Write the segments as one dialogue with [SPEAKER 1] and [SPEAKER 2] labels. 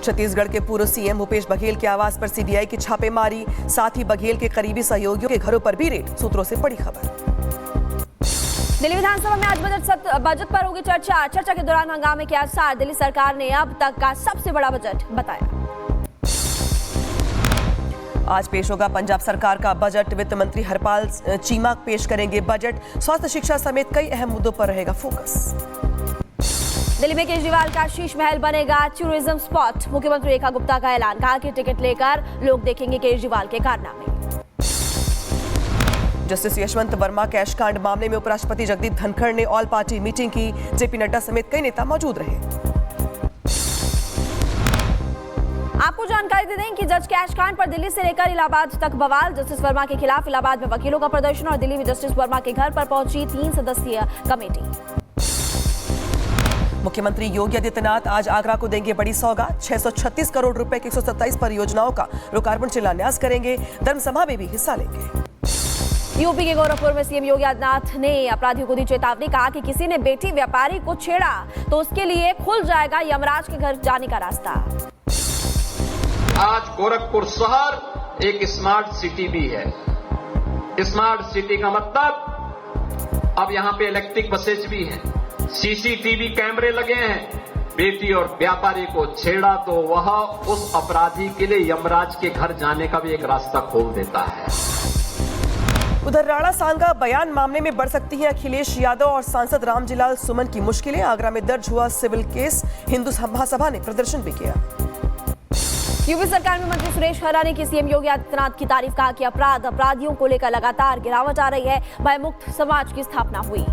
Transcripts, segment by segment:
[SPEAKER 1] छत्तीसगढ़ के पूर्व सीएम भूपेश बघेल के आवास पर सीबीआई की छापेमारी, साथ ही बघेल के करीबी सहयोगियों के घरों पर भी रेड। सूत्रों से बड़ी खबर।
[SPEAKER 2] दिल्ली विधानसभा में आज बजट पर होगी चर्चा के दौरान हंगामे के आसार। दिल्ली सरकार ने अब तक का सबसे बड़ा बजट बताया।
[SPEAKER 1] आज पेश होगा पंजाब सरकार का बजट। वित्त मंत्री हरपाल चीमा पेश करेंगे बजट। स्वास्थ्य, शिक्षा समेत कई अहम मुद्दों पर रहेगा फोकस।
[SPEAKER 2] दिल्ली में केजरीवाल का शीश महल बनेगा टूरिज्म स्पॉट। मुख्यमंत्री रेखा गुप्ता का ऐलान, कहा कि टिकट लेकर लोग देखेंगे केजरीवाल के कारनामे।
[SPEAKER 1] जस्टिस यशवंत वर्मा कैश कांड मामले में उपराष्ट्रपति जगदीप धनखड़ ने ऑल पार्टी मीटिंग की। जेपी नड्डा समेत कई नेता मौजूद रहे।
[SPEAKER 2] आपको जानकारी दे दें कि जज कैश कांड पर दिल्ली से लेकर इलाहाबाद तक बवाल। जस्टिस वर्मा के खिलाफ इलाहाबाद में वकीलों का प्रदर्शन और दिल्ली में जस्टिस वर्मा के घर पर पहुंची 3 सदस्यीय कमेटी।
[SPEAKER 1] मुख्यमंत्री योगी आदित्यनाथ आज आगरा को देंगे बड़ी सौगात। 636 करोड़ रुपए की 127 परियोजनाओं का लोकार्पण शिलान्यास करेंगे। धर्मसभा में भी हिस्सा लेंगे।
[SPEAKER 2] यूपी के गोरखपुर में सीएम योगी आदित्यनाथ ने अपराधियों को दी चेतावनी, कहा कि किसी ने बेटी व्यापारी को छेड़ा तो उसके लिए खुल जाएगा यमराज के घर जाने का रास्ता।
[SPEAKER 3] आज गोरखपुर शहर एक स्मार्ट सिटी भी है। स्मार्ट सिटी का मतलब अब यहां पे इलेक्ट्रिक बसेज भी हैं, सीसीटीवी कैमरे लगे हैं। बेटी और व्यापारी को छेड़ा तो वह उस अपराधी के लिए यमराज के घर जाने का भी एक रास्ता खोल देता है।
[SPEAKER 1] उधर राणा सांगा बयान मामले में बढ़ सकती हैं अखिलेश यादव और सांसद रामजीलाल सुमन की मुश्किलें। आगरा में दर्ज हुआ सिविल केस। हिंदू महासभा ने प्रदर्शन भी किया।
[SPEAKER 2] यूपी सरकार में मंत्री सुरेश खन्ना ने की सीएम योगी आदित्यनाथ की तारीफ, कहा कि अपराधियों को लेकर लगातार गिरावट आ रही है। भयमुक्त समाज की स्थापना हुई।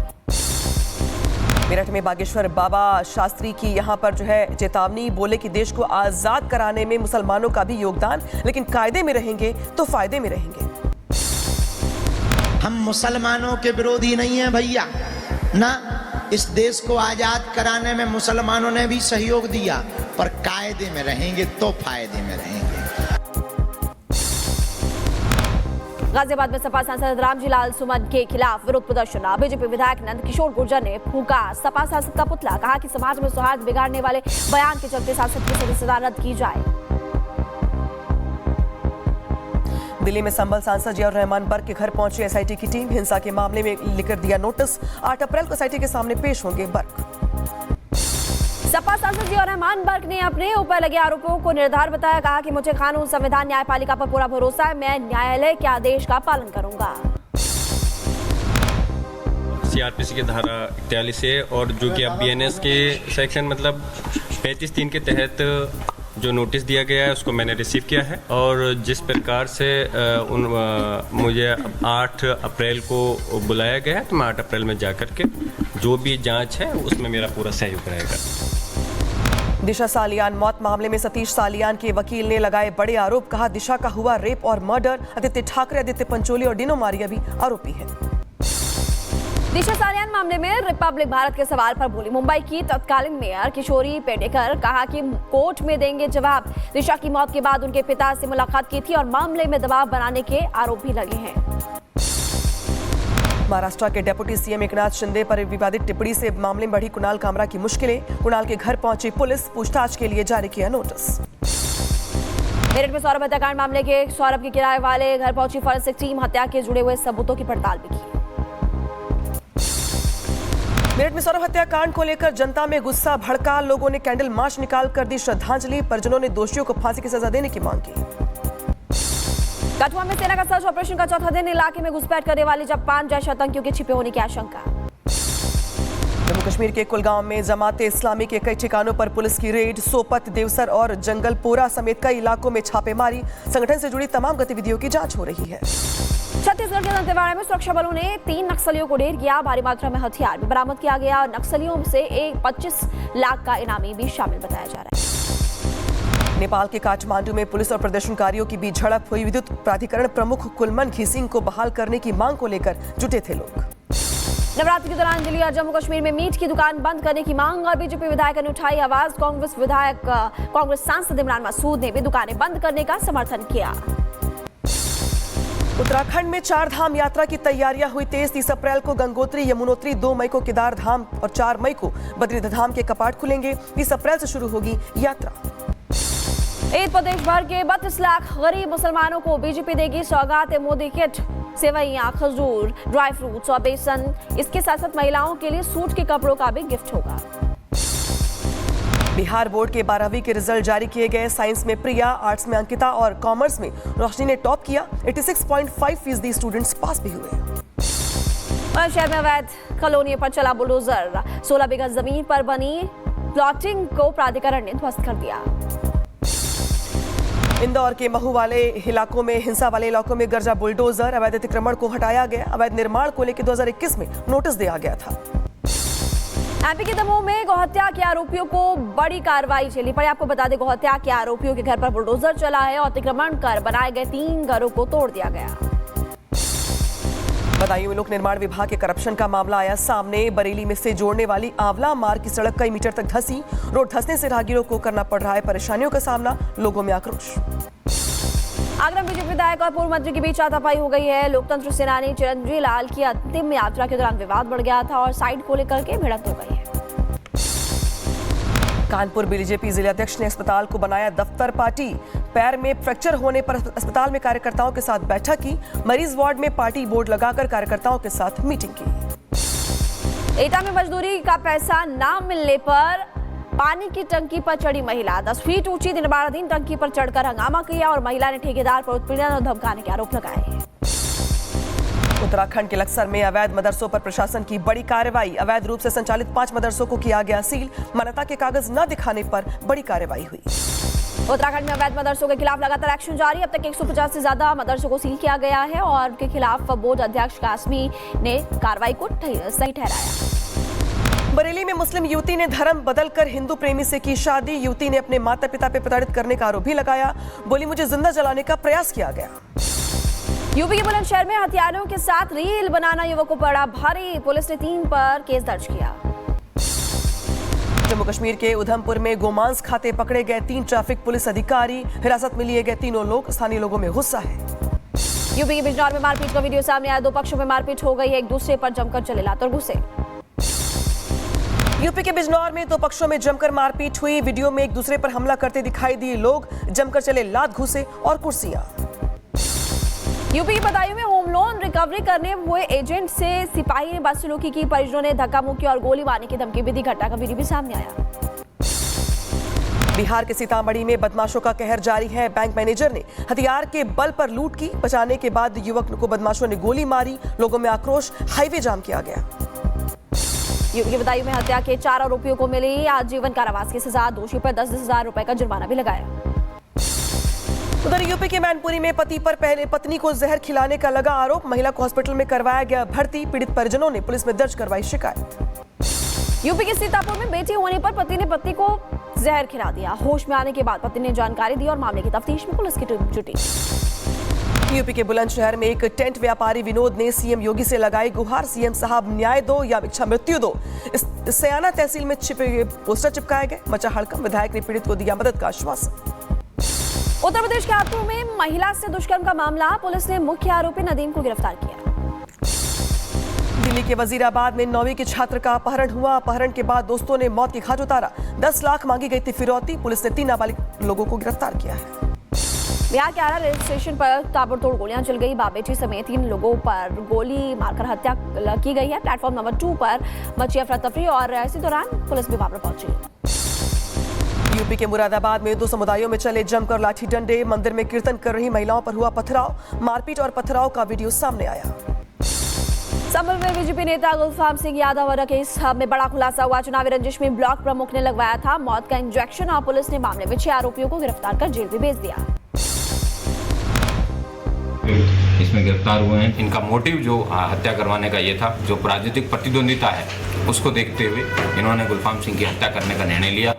[SPEAKER 1] मेरठ में बागेश्वर बाबा शास्त्री की यहां पर चेतावनी, बोले कि देश को आजाद कराने में मुसलमानों का भी योगदान, लेकिन कायदे में रहेंगे तो फायदे में रहेंगे।
[SPEAKER 4] हम मुसलमानों के विरोधी नहीं हैं भैया ना। इस देश को आजाद कराने में मुसलमानों ने भी सहयोग दिया, पर कायदे में रहेंगे तो फायदे में रहेंगे।
[SPEAKER 2] गाजियाबाद में सपा सांसद रामजीलाल सुमन के खिलाफ विरोध प्रदर्शन। बीजेपी विधायक नंद किशोर गुर्जर ने फूंका सपा सांसद का पुतला, कहा कि समाज में सौहार्द बिगाड़ने वाले बयान के चलते सांसद की सदस्यता रद्द की जाए।
[SPEAKER 1] दिल्ली में संभल सांसद जियाउर रहमान बर्क के घर पहुंची एसआईटी की टीम। हिंसा के मामले में लिखकर दिया नोटिस। 8 अप्रैल को एसआईटी के सामने पेश होंगे बर्क।
[SPEAKER 2] सपा सांसद जियाउर रहमान बर्क ने अपने ऊपर लगे आरोपों को निर्धार बताया, कहा कि मुझे कानून, संविधान, न्यायपालिका पर पूरा भरोसा है। मैं न्यायालय के आदेश का पालन करूंगा।
[SPEAKER 5] सीआरपीसी की धारा 41 है और जो कि अब बीएनएस के सेक्शन मतलब 35(3) के तहत जो नोटिस दिया गया है उसको मैंने रिसीव किया है। और जिस प्रकार से मुझे 8 अप्रैल को बुलाया गया है, तो मैं 8 अप्रैल में जाकर के जो भी जांच है उसमें मेरा पूरा सहयोग रहेगा।
[SPEAKER 1] दिशा सालियान मौत मामले में सतीश सालियान के वकील ने लगाए बड़े आरोप, कहा दिशा का हुआ रेप और मर्डर। आदित्य ठाकरे, आदित्य पंचोली और डिनो मारिया भी आरोपी हैं।
[SPEAKER 2] दिशा सालियान मामले में रिपब्लिक भारत के सवाल पर बोली मुंबई की तत्कालीन मेयर किशोरी पेडनेकर, कहा कि कोर्ट में देंगे जवाब। दिशा की मौत के बाद उनके पिता से मुलाकात की थी और मामले में दबाव बनाने के आरोप भी लगे हैं।
[SPEAKER 1] महाराष्ट्र के डेप्यूटी सीएम एकनाथ शिंदे पर विवादित टिप्पणी से मामले में बढ़ी कुणाल कामरा की मुश्किलें। कुणाल के घर पहुंची पुलिस, पूछताछ के लिए जारी किया नोटिस। मेरठ में सौरभ हत्याकांड मामले के सौरभ के किराए वाले घर पहुंची फॉरेंसिक टीम। हत्या के जुड़े हुए सबूतों की पड़ताल भी की। मेरठ में सौरभ हत्याकांड को लेकर जनता में गुस्सा भड़का। लोगों ने कैंडल मार्च निकाल कर दी श्रद्धांजलि। परिजनों ने दोषियों को फांसी की सजा देने की मांग की। कठुआ में सेना का सर्च ऑपरेशन का चौथा दिन। इलाके में घुसपैठ करने वाले जापान जैश आतंकियों के छिपे होने की आशंका। जम्मू कश्मीर के कुलगांव में जमाते इस्लामी के कई ठिकानों पर पुलिस की रेड। सोपत, देवसर और जंगलपोरा समेत कई इलाकों में छापेमारी। संगठन से जुड़ी तमाम गतिविधियों की जांच हो रही है। छत्तीसगढ़ के दंतेवाड़ा में सुरक्षा बलों ने 3 नक्सलियों को ढेर किया। भारी मात्रा में हथियार भी बरामद किया गया। नक्सलियों से 25 लाख का इनामी भी शामिल बताया जा रहा है। नेपाल के काठमांडू में पुलिस और प्रदर्शनकारियों की बीच झड़प हुई। विद्युत प्राधिकरण प्रमुख कुलमन घिसिंग को बहाल करने की मांग को लेकर जुटे थे लोग। नवरात्रि के दौरान दिल्ली और जम्मू कश्मीर में मीट की दुकान बंद करने की मांग और बीजेपी विधायक ने उठाई आवाज। कांग्रेस सांसद इमरान मसूद ने भी दुकानें बंद करने का समर्थन किया। उत्तराखंड में 4 धाम यात्रा की तैयारियां हुई तेज। 30 अप्रैल को गंगोत्री, यमुनोत्री, 2 मई को केदार धाम और 4 मई को बद्रीनाथ धाम के कपाट खुलेंगे। 30 अप्रैल से शुरू होगी यात्रा।
[SPEAKER 2] ईद पर देश भर के 32 लाख गरीब मुसलमानों को बीजेपी देगी सौगात मोदी किट। सेवइयां, खजूर, ड्राई फ्रूट्स और बेसन। इसके साथ साथ महिलाओं के लिए सूट के कपड़ों का भी गिफ्ट होगा।
[SPEAKER 1] बिहार बोर्ड के 12वीं के रिजल्ट जारी किए गए। साइंस में प्रिया, आर्ट्स में अंकिता और कॉमर्स में रोशनी ने टॉप किया। 86.5% स्टूडेंट्स पास भी हुए।
[SPEAKER 2] और शहर में अवैध कॉलोनी पर चला बुलडोजर। 16 बीघा जमीन पर बनी प्लॉटिंग को प्राधिकरण ने ध्वस्त कर दिया।
[SPEAKER 1] इंदौर के महू वाले इलाकों में, हिंसा वाले इलाकों में गरजा बुलडोजर। अवैध अतिक्रमण को हटाया गया। अवैध निर्माण को लेकर 2021 में नोटिस दिया गया था।
[SPEAKER 2] एमपी के दमोह में गौहत्या के आरोपियों को बड़ी कार्रवाई झेली पड़ी। आपको बता दें, गौहत्या के आरोपियों के घर पर बुलडोजर चला है और अतिक्रमण कर बनाए गए 3 घरों को तोड़ दिया गया।
[SPEAKER 1] बदायूं में लोक निर्माण विभाग के करप्शन का मामला आया सामने। बरेली में से जोड़ने वाली आंवला मार्ग की सड़क कई मीटर तक धंसी। रोड धंसने से राहगीरों को करना पड़ रहा है परेशानियों का सामना। लोगों में आक्रोश।
[SPEAKER 2] आगरा में बीजेपी विधायक और पूर्व मंत्री के बीच हाथापाई हो गई है। लोकतंत्र सेनानी चिरंजीवी लाल की अंतिम यात्रा के दौरान विवाद बढ़ गया था और साइड को लेकर के भिड़ंत हो गई है।
[SPEAKER 1] कानपुर बीजेपी जिलाध्यक्ष ने अस्पताल को बनाया दफ्तर पार्टी। पैर में फ्रैक्चर होने पर अस्पताल में कार्यकर्ताओं के साथ बैठक की। मरीज वार्ड में पार्टी बोर्ड लगाकर कार्यकर्ताओं के साथ मीटिंग की।
[SPEAKER 2] एटा में मजदूरी का पैसा ना मिलने पर पानी की टंकी पर चढ़ी महिला। 10 फीट ऊंची निर्माणाधीन टंकी पर चढ़कर हंगामा किया और महिला ने ठेकेदार पर उत्पीड़न और धमकाने के आरोप लगाए।
[SPEAKER 1] उत्तराखंड के लक्सर में अवैध मदरसों पर प्रशासन की बड़ी कार्रवाई। अवैध रूप से संचालित 5 मदरसों को किया गया सील। मान्यता के कागज न दिखाने पर बड़ी कार्रवाई हुई।
[SPEAKER 2] उत्तराखंड में अवैध मदरसों के खिलाफ लगातार एक्शन जारी। अब तक 150 से ज्यादा मदरसों को सील किया गया है और उनके खिलाफ बोर्ड अध्यक्ष कासमी ने कार्रवाई को सही ठहराया।
[SPEAKER 1] बरेली में मुस्लिम युवती ने धर्म बदलकर हिंदू प्रेमी से की शादी। युवती ने अपने माता पिता पर प्रताड़ित करने का आरोप भी लगाया। बोली, मुझे जिंदा जलाने का प्रयास किया गया।
[SPEAKER 2] यूपी के बुलंदशहर में हथियारों के साथ रील बनाना युवक को पड़ा भारी। पुलिस ने 3 पर केस दर्ज किया।
[SPEAKER 1] जम्मू कश्मीर के उधमपुर में गोमांस खाते पकड़े गए 3 ट्रैफिक पुलिस अधिकारी। हिरासत में लिए गए तीनों लोग। स्थानीय लोगों में गुस्सा है।
[SPEAKER 2] यूपी के बिजनौर में मारपीट का वीडियो सामने आया। 2 पक्षों में मारपीट हो गई। एक दूसरे पर जमकर चले लात और घुसे।
[SPEAKER 1] यूपी के बिजनौर में 2 पक्षों में जमकर मारपीट हुई। वीडियो में एक दूसरे पर हमला करते दिखाई दिए लोग। जमकर चले लात, घुसे और कुर्सियां।
[SPEAKER 2] यूपी के बदायूं में होम लोन रिकवरी करने हुए एजेंट से सिपाही ने बदसलूकी की। परिजनों ने धक्का मुक्की और गोली मारने की धमकी भी दी। घटना का वीडियो भी सामने आया। बिहार के सीतामढ़ी में बदमाशों का कहर जारी है। बैंक मैनेजर ने हथियार के बल पर लूट की। बचाने के बाद युवक को बदमाशों ने गोली मारी। लोगों में आक्रोश। हाईवे जाम किया गया। यूपी के बदायूं में हत्या के 4 आरोपियों को मिली आजीवन कारावास की सजा। दोषी पर 10,000 रुपए का जुर्माना भी लगाया। उधर यूपी के मैनपुरी में पति पर पहले पत्नी को जहर खिलाने का लगा आरोप। महिला को हॉस्पिटल में करवाया गया भर्ती। पीड़ित परिजनों ने पुलिस में दर्ज करवाई शिकायत। यूपी के सीतापुर में बेटी होने पर पति ने पत्नी को जहर खिला दिया। होश में आने के बाद पत्नी ने जानकारी दी और मामले की तफ्तीश में पुलिस की टीम जुटी। यूपी के बुलंदशहर में एक टेंट व्यापारी विनोद ने सीएम योगी से लगाई गुहार। सीएम साहब न्याय दो या इच्छा मृत्यु दो। इस सयाना तहसील में छिपे पोस्टर चिपकाए गए। मचा हड़कंप। विधायक ने पीड़ित को दिया मदद का आश्वासन। उत्तर प्रदेश के हाथों में महिला से दुष्कर्म का मामला। पुलिस ने मुख्य आरोपी नदीम को गिरफ्तार किया। दिल्ली के वजीराबाद में 9वीं के छात्र का अपहरण हुआ। अपहरण के बाद दोस्तों ने मौत की घाट उतारा। 10 लाख मांगी गई थी फिरौती। पुलिस ने 3 नाबालिग लोगों को गिरफ्तार किया है। बिहार के आरा रेलवे स्टेशन पर ताबड़तोड़ गोलियां चल गई। बाप बेटी समेत 3 लोगों पर गोली मारकर हत्या की गई है। प्लेटफॉर्म नंबर 2 पर मची अफरा तफरी और इसी दौरान पुलिस भी वहां पर पहुंची। यूपी के मुरादाबाद में 2 समुदायों में चले जमकर लाठी डंडे। मंदिर में कीर्तन कर रही महिलाओं पर हुआ पथराव। मारपीट और पथराव का वीडियो सामने आया। संभल में बीजेपी नेता गुलफाम सिंह यादव केस में बड़ा खुलासा हुआ। चुनावी रंजिश में ब्लॉक प्रमुख ने लगवाया था मौत का इंजेक्शन और पुलिस ने मामले में 6 आरोपियों को गिरफ्तार कर जेल भी भेज दिया।
[SPEAKER 6] इसमें गिरफ्तार हुए हैं। इनका मोटिव जो हत्या करवाने का ये था, जो राजनीतिक प्रतिद्वंदिता है उसको देखते हुए इन्होंने गुलफाम सिंह की हत्या करने का निर्णय लिया।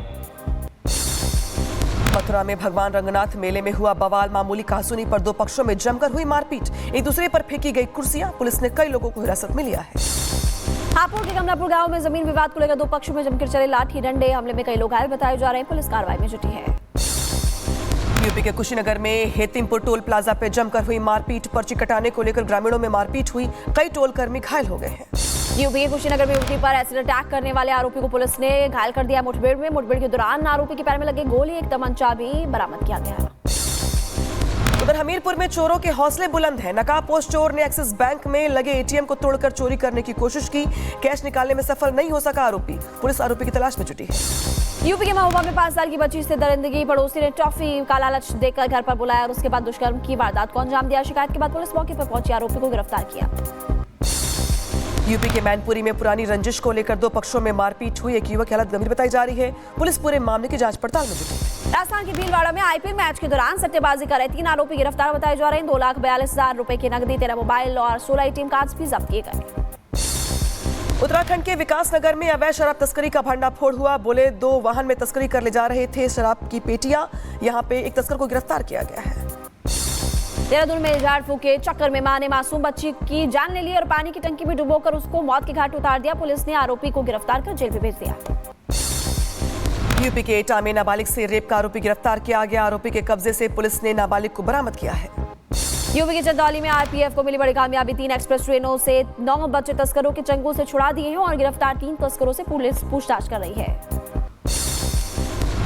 [SPEAKER 6] मथुरा में भगवान रंगनाथ मेले में हुआ बवाल। मामूली कहासुनी पर 2 पक्षों में जमकर हुई मारपीट। एक दूसरे पर फेंकी गई कुर्सियां। पुलिस ने कई लोगों को हिरासत में लिया है। हापुड़ के कमलापुर गांव में जमीन विवाद को लेकर 2 पक्षों में जमकर चले लाठी डंडे। हमले में कई लोग घायल बताए जा रहे हैं। पुलिस कार्रवाई में जुटी है। यूपी के कुशीनगर में हेतिमपुर टोल प्लाजा पे जमकर हुई मारपीट। पर्ची कटाने को लेकर ग्रामीणों में मारपीट हुई। कई टोल कर्मी घायल हो गए हैं।
[SPEAKER 2] यूपी के कुशीनगर में युवती पर एसिड अटैक करने वाले आरोपी को पुलिस ने घायल कर दिया। मुठभेड़ के दौरान आरोपी के पैर में लगी गोली, एक तमंचा भी बरामद किया गया।
[SPEAKER 1] उधर हमीरपुर में चोरों के हौसले बुलंद हैं। नकाबपोश चोर ने एक्सिस बैंक में लगे एटीएम को तोड़कर चोरी करने की कोशिश की। कैश निकालने में सफल नहीं हो सका आरोपी। पुलिस आरोपी की तलाश में जुटी है।
[SPEAKER 2] यूपी के महुआ में 5 साल की बच्ची से दरिंदगी। पड़ोसी ने टॉफी का लालच देकर घर पर बुलाया और उसके बाद दुष्कर्म की वारदात को अंजाम दिया। शिकायत के बाद पुलिस मौके पर पहुंची, आरोपी को गिरफ्तार किया।
[SPEAKER 1] यूपी के मैनपुरी में पुरानी रंजिश को लेकर 2 पक्षों में मारपीट हुई। एक युवक की हालत गंभीर बताई जा रही है। पुलिस पूरे मामले की जांच पड़ताल में जुटी है।
[SPEAKER 2] राजस्थान के भीलवाड़ा में आईपीएल मैच के दौरान सट्टेबाजी कर रहे 3 आरोपी गिरफ्तार बताए जा रहे हैं। 2,42,000 रुपए की नकदी, 13 मोबाइल और 16 एटीएम कार्ड्स भी जब्त किए गए।
[SPEAKER 1] उत्तराखंड के विकासनगर में अवैध शराब तस्करी का भंडाफोड़ हुआ। बोले 2 वाहन में तस्करी कर ले जा रहे थे शराब की पेटियां। यहां पे एक तस्कर को गिरफ्तार किया गया है।
[SPEAKER 2] देहरादून में झाड़ फूक के चक्कर में मां ने मासूम बच्ची की जान ले ली और पानी की टंकी में डुबोकर उसको मौत के घाट उतार दिया। पुलिस ने आरोपी को गिरफ्तार कर जेल में भेज दिया।
[SPEAKER 1] यूपी के एटा में नाबालिग से रेप का आरोपी गिरफ्तार किया गया। आरोपी के कब्जे से पुलिस ने नाबालिग को बरामद किया है।
[SPEAKER 2] यूपी के चंदौली में आरपीएफ को मिली बड़ी कामयाबी। 3 एक्सप्रेस ट्रेनों से 9 बच्चे तस्करों के चंगुल से छुड़ा दिए हैं और गिरफ्तार 3 तस्करों से पुलिस पूछताछ कर रही है।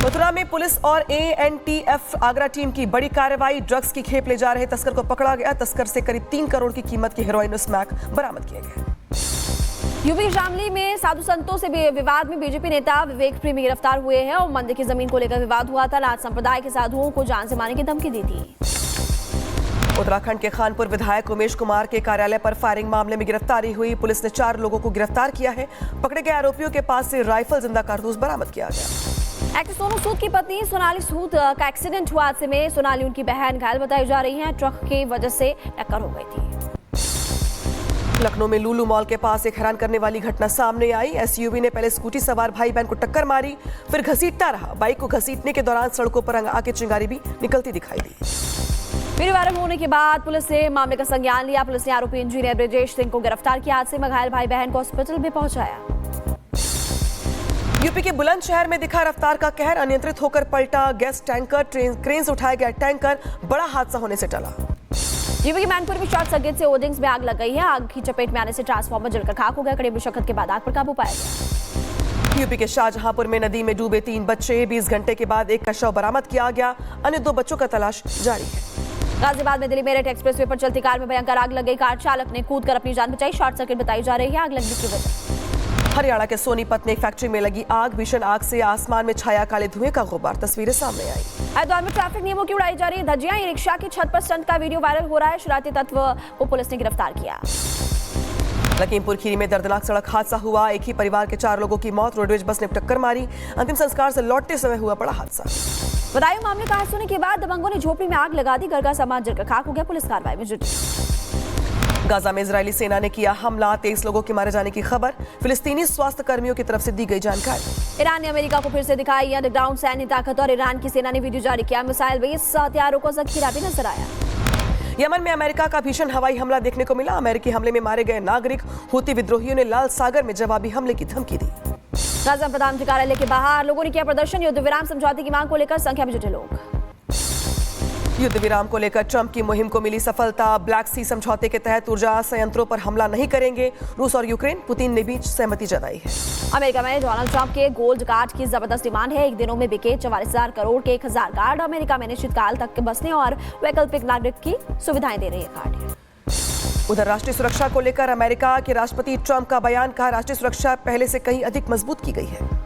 [SPEAKER 1] मथुरा में पुलिस और एएनटीएफ आगरा टीम की बड़ी कार्रवाई। ड्रग्स की खेप ले जा रहे तस्कर को पकड़ा गया। तस्कर से करीब 3 करोड़ की कीमत के हेरोइन स्मैक बरामद किए गए।
[SPEAKER 2] यूपी शामली में साधु संतों से विवाद में बीजेपी नेता विवेक प्रेमी गिरफ्तार हुए हैं और मंदिर की जमीन को लेकर विवाद हुआ था। नाथ संप्रदाय के साधुओं को जान से मारने की धमकी दी थी।
[SPEAKER 1] उत्तराखंड के खानपुर विधायक उमेश कुमार के कार्यालय पर फायरिंग मामले में गिरफ्तारी हुई। पुलिस ने 4 लोगों को गिरफ्तार किया है। पकड़े गए आरोपियों के पास से राइफल, जिंदा कारतूस बरामद किया गया।
[SPEAKER 2] एक्टर सोनू सूद की पत्नी सोनाली सूद का एक्सीडेंट हुआ। हादसे में सोनाली उनकी बहन घायल बताई जा रही है। ट्रक की वजह से टक्कर हो गई थी।
[SPEAKER 1] लखनऊ में लुलु मॉल के पास एक हैरान करने वाली घटना सामने आई। एसयूवी ने पहले स्कूटी सवार भाई बहन को टक्कर मारी, फिर घसीटता रहा। बाइक को घसीटने के दौरान सड़कों पर आके चिंगारी भी निकलती दिखाई दी।
[SPEAKER 2] वीडियो वायरल होने के बाद पुलिस ने मामले का संज्ञान लिया। पुलिस ने आरोपी इंजीनियर ब्रजेश सिंह को गिरफ्तार किया। हादसे में घायल भाई बहन को हॉस्पिटल में पहुंचाया।
[SPEAKER 1] यूपी के बुलंदशहर में दिखा रफ्तार का कहर। अनियंत्रित होकर पलटा गैस टैंकर। क्रेन से उठाया गया टैंकर। बड़ा हादसा होने से टला।
[SPEAKER 2] यूपी के मैनपुर में शॉर्ट सर्किट से होर्डिंग्स में आग लग गई है। आग की चपेट में आने से ट्रांसफार्मर जलकर खाक हो गया। कड़ी मुशक्कत के बाद आग पर काबू पाया गया।
[SPEAKER 1] यूपी के शाहजहांपुर में नदी में डूबे 3 बच्चे। 20 घंटे के बाद एक का शव बरामद किया गया। अन्य 2 बच्चों का तलाश जारी है।
[SPEAKER 2] गाजियाबाद में दिल्ली मेरठ एक्सप्रेसवे पर चलती कार में भयंकर आग लग गई। कार चालक ने कूदकर अपनी जान बचाई। शॉर्ट सर्किट बताई जा रही है आग लगने की वजह।
[SPEAKER 1] हरियाणा के सोनीपत में एक फैक्ट्री में लगी आग। भीषण आग से आसमान में छाया काले धुएं का गुब्बार। तस्वीरें सामने आई।
[SPEAKER 2] हरिद्वार में ट्रैफिक नियमों की उड़ाई जा रही है धज्जियां। ई रिक्शा की छत पर स्टंट का वीडियो वायरल हो रहा है। शरारती तत्व को पुलिस ने गिरफ्तार किया।
[SPEAKER 1] लखीमपुर खीरी में दर्दनाक सड़क हादसा हुआ। एक ही परिवार के 4 लोगों की मौत। रोडवेज बस ने टक्कर मारी। अंतिम संस्कार से लौटते समय हुआ बड़ा हादसा।
[SPEAKER 2] बदायूं मामले का हादसा होने के बाद दबंगों ने झोपड़ी में आग लगा दी। घर का सामान जलकर खाक हो गया। पुलिस कार्रवाई में जुटी।
[SPEAKER 1] गाजा में इजरायली सेना ने किया हमला। 23 लोगों के मारे जाने की खबर। फिलिस्तीनी स्वास्थ्य कर्मियों की तरफ से दी गई जानकारी।
[SPEAKER 2] ईरान ने अमेरिका को फिर से दिखाई अंडरग्राउंड सैन्य ताकत और ईरान की सेना ने वीडियो जारी किया। मिसाइल बेस हथियारों को जखीरा भी नजर आया।
[SPEAKER 1] यमन में अमेरिका का भीषण हवाई हमला देखने को मिला। अमेरिकी हमले में मारे गए नागरिक। हूती विद्रोहियों ने लाल सागर में जवाबी हमले की धमकी दी।
[SPEAKER 2] गाजा प्रधानमंत्री कार्यालय के बाहर लोगों ने किया प्रदर्शन। युद्ध विराम समझौते की मांग को लेकर संख्या में जुटे लोग।
[SPEAKER 1] युद्ध विराम को लेकर ट्रंप की मुहिम को मिली सफलता। ब्लैक सी समझौते के तहत ऊर्जा संयंत्रों पर हमला नहीं करेंगे। रूस और यूक्रेन पुतिन ने भी सहमति जताई है।
[SPEAKER 2] अमेरिका में डोनाल्ड ट्रंप के गोल्ड कार्ड की जबरदस्त डिमांड है। 1 दिनों में बिके 44,000 करोड़ के 1,000 कार्ड। अमेरिका में निश्चित काल तक बसने और वैकल्पिक नागरिक की सुविधाएं दे रही है कार्ड।
[SPEAKER 1] उधर राष्ट्रीय सुरक्षा को लेकर अमेरिका के राष्ट्रपति ट्रंप का बयान। कहा राष्ट्रीय सुरक्षा पहले से कहीं अधिक मजबूत की गई है।